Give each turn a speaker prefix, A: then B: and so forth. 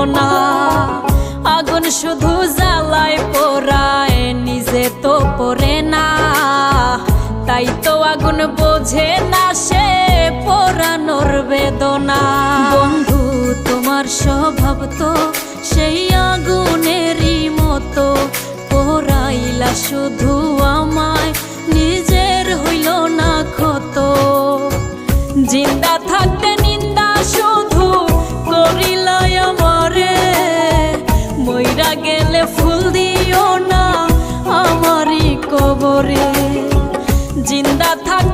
A: বেদনা। আগুন শুধু জ্বালায় পোড়ায়, নিজে তো পড়ে না, তাই তো আগুন বোঝে না সে পোড়ানোর বেদনা। বন্ধু তোমার স্বভাব তো সেই আগুনেরই মতো, পোড়াইলা শুধু আমায়, নিজের হইল না ক্ষত। জিন্দা থাকতে নিন্দা শুধু করিলাই আমারে, মইরা গেলে ফুল দিও না আমারই কবরে। জিন্দা থাক